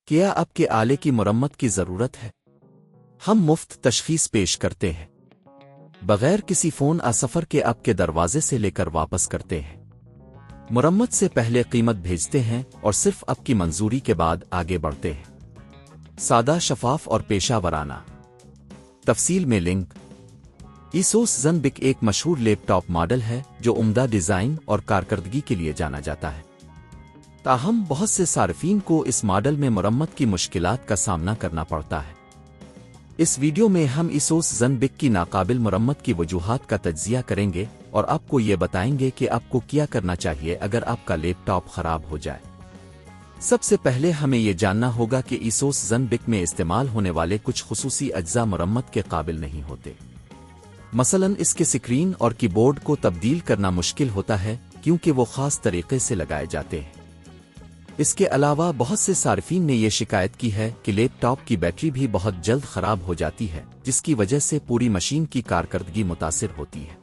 کیا آپ کے آلے کی مرمت کی ضرورت ہے؟ ہم مفت تشخیص پیش کرتے ہیں، بغیر کسی فون سفر کے آپ کے دروازے سے لے کر واپس کرتے ہیں۔ مرمت سے پہلے قیمت بھیجتے ہیں اور صرف آپ کی منظوری کے بعد آگے بڑھتے ہیں۔ سادہ، شفاف اور پیشہ ورانہ۔ تفصیل میں لنک۔ ASUS ZenBook ایک مشہور لیپ ٹاپ ماڈل ہے جو عمدہ ڈیزائن اور کارکردگی کے لیے جانا جاتا ہے۔ تاہم بہت سے صارفین کو اس ماڈل میں مرمت کی مشکلات کا سامنا کرنا پڑتا ہے۔ اس ویڈیو میں ہم ASUS ZenBook کی ناقابل مرمت کی وجوہات کا تجزیہ کریں گے اور آپ کو یہ بتائیں گے کہ آپ کو کیا کرنا چاہیے اگر آپ کا لیپ ٹاپ خراب ہو جائے۔ سب سے پہلے ہمیں یہ جاننا ہوگا کہ ASUS ZenBook میں استعمال ہونے والے کچھ خصوصی اجزاء مرمت کے قابل نہیں ہوتے۔ مثلاً اس کے سکرین اور کی بورڈ کو تبدیل کرنا مشکل ہوتا ہے کیونکہ وہ خاص طریقے سے لگائے جاتے ہیں۔ اس کے علاوہ بہت سے صارفین نے یہ شکایت کی ہے کہ لیپ ٹاپ کی بیٹری بھی بہت جلد خراب ہو جاتی ہے، جس کی وجہ سے پوری مشین کی کارکردگی متاثر ہوتی ہے۔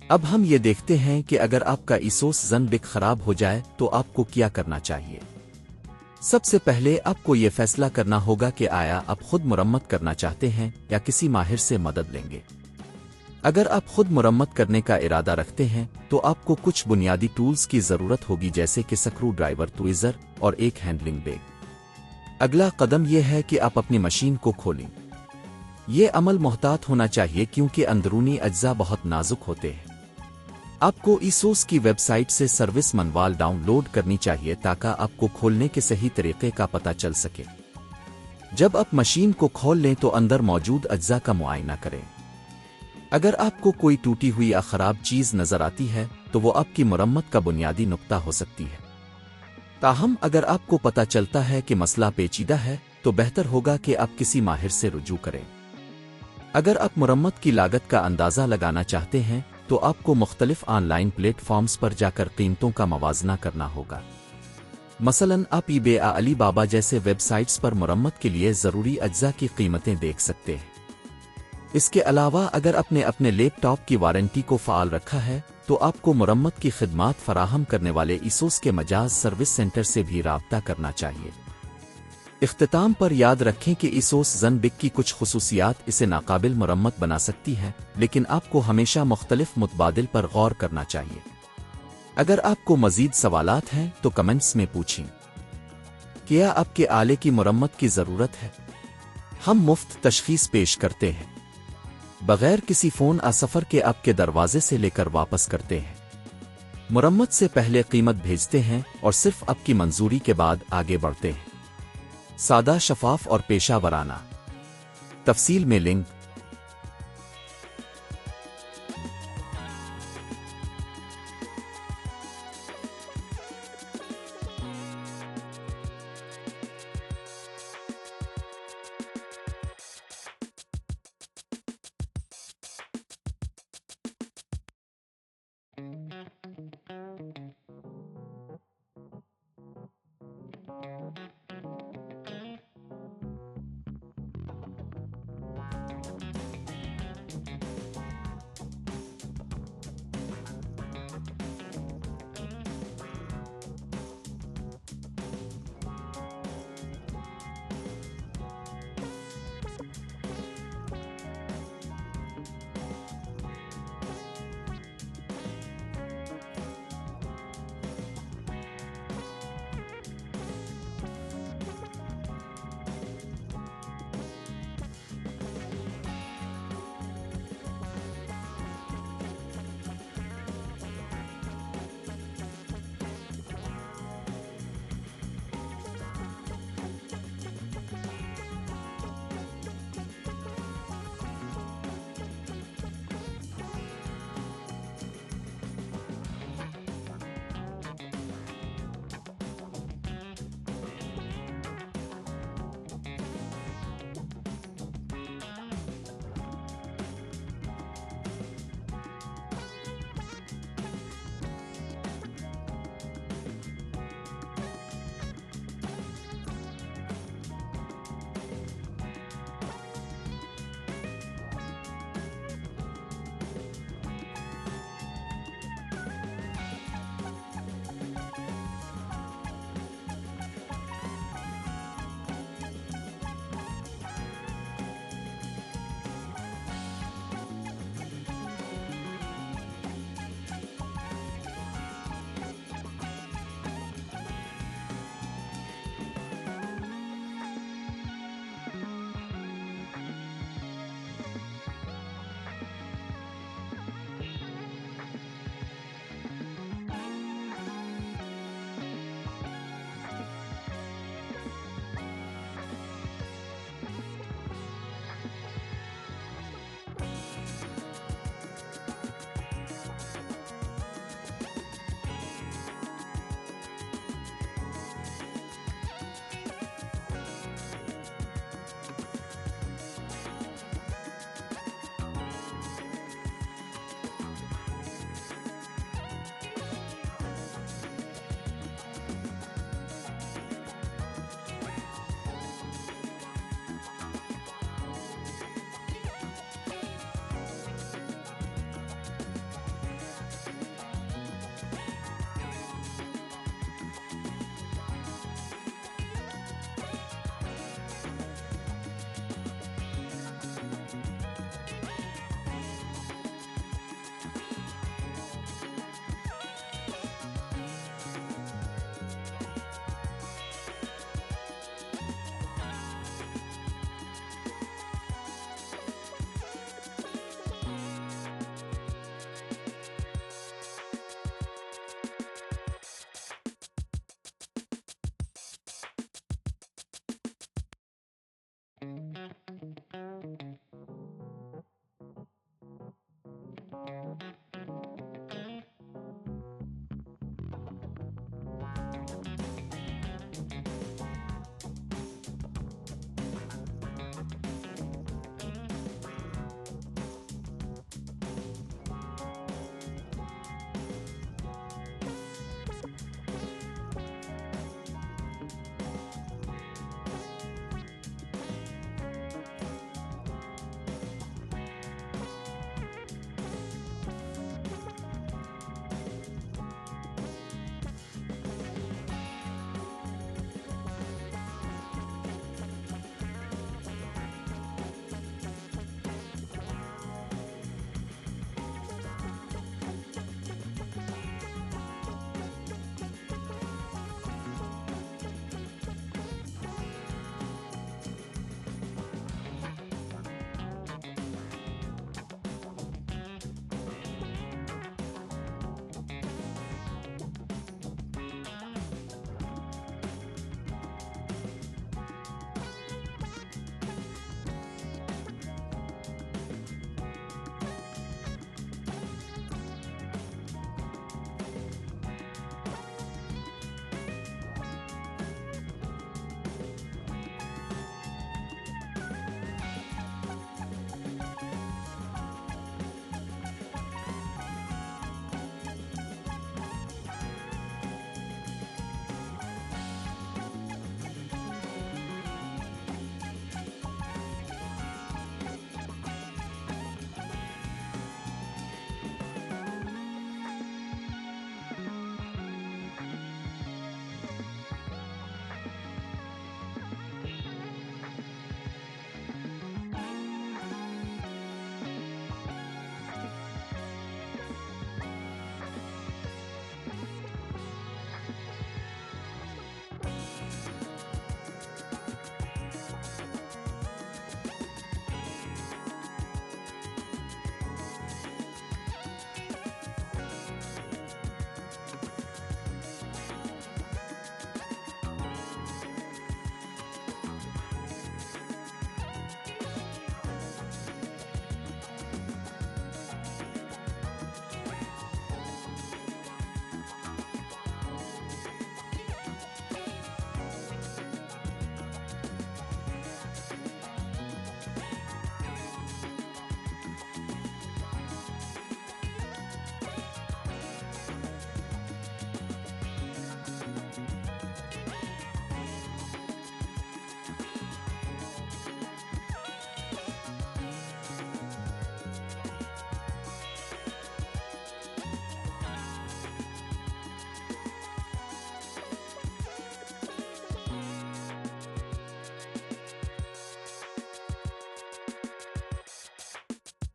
اب ہم یہ دیکھتے ہیں کہ اگر آپ کا ASUS ZenBook خراب ہو جائے تو آپ کو کیا کرنا چاہیے۔ سب سے پہلے آپ کو یہ فیصلہ کرنا ہوگا کہ آیا آپ خود مرمت کرنا چاہتے ہیں یا کسی ماہر سے مدد لیں گے۔ اگر آپ خود مرمت کرنے کا ارادہ رکھتے ہیں تو آپ کو کچھ بنیادی ٹولز کی ضرورت ہوگی جیسے کہ سکرو ڈرائیور، تویزر اور ایک ہینڈلنگ بیگ۔ اگلا قدم یہ ہے کہ آپ اپنی مشین کو کھولیں۔ یہ عمل محتاط ہونا چاہیے کیونکہ اندرونی اجزاء بہت نازک ہوتے ہیں۔ آپ کو ASUS کی ویب سائٹ سے سروس منوال ڈاؤن لوڈ کرنی چاہیے تاکہ آپ کو کھولنے کے صحیح طریقے کا پتہ چل سکے۔ جب آپ مشین کو کھول لیں تو اندر موجود اجزاء کا معائنہ کریں۔ اگر آپ کو کوئی ٹوٹی ہوئی یا خراب چیز نظر آتی ہے تو وہ آپ کی مرمت کا بنیادی نقطہ ہو سکتی ہے۔ تاہم اگر آپ کو پتہ چلتا ہے کہ مسئلہ پیچیدہ ہے تو بہتر ہوگا کہ آپ کسی ماہر سے رجوع کریں۔ اگر آپ مرمت کی لاگت کا اندازہ لگانا چاہتے ہیں تو آپ کو مختلف آن لائن پلیٹ فارمز پر جا کر قیمتوں کا موازنہ کرنا ہوگا۔ مثلاً آپ eBay یا علی بابا جیسے ویب سائٹس پر مرمت کے لیے ضروری اجزاء کی قیمتیں دیکھ سکتے ہیں۔ اس کے علاوہ اگر آپ نے اپنے لیپ ٹاپ کی وارنٹی کو فعال رکھا ہے تو آپ کو مرمت کی خدمات فراہم کرنے والے ASUS کے مجاز سروس سینٹر سے بھی رابطہ کرنا چاہیے۔ اختتام پر یاد رکھیں کہ ASUS ZenBook کی کچھ خصوصیات اسے ناقابل مرمت بنا سکتی ہیں، لیکن آپ کو ہمیشہ مختلف متبادل پر غور کرنا چاہیے۔ اگر آپ کو مزید سوالات ہیں تو کمنٹس میں پوچھیں۔ کیا آپ کے آلے کی مرمت کی ضرورت ہے؟ ہم مفت تشخیص پیش کرتے ہیں، بغیر کسی فون سفر کے آپ کے دروازے سے لے کر واپس کرتے ہیں۔ مرمت سے پہلے قیمت بھیجتے ہیں اور صرف آپ کی منظوری کے بعد آگے بڑھتے ہیں۔ سادہ، شفاف اور پیشہ ورانہ۔ تفصیل میں لنک۔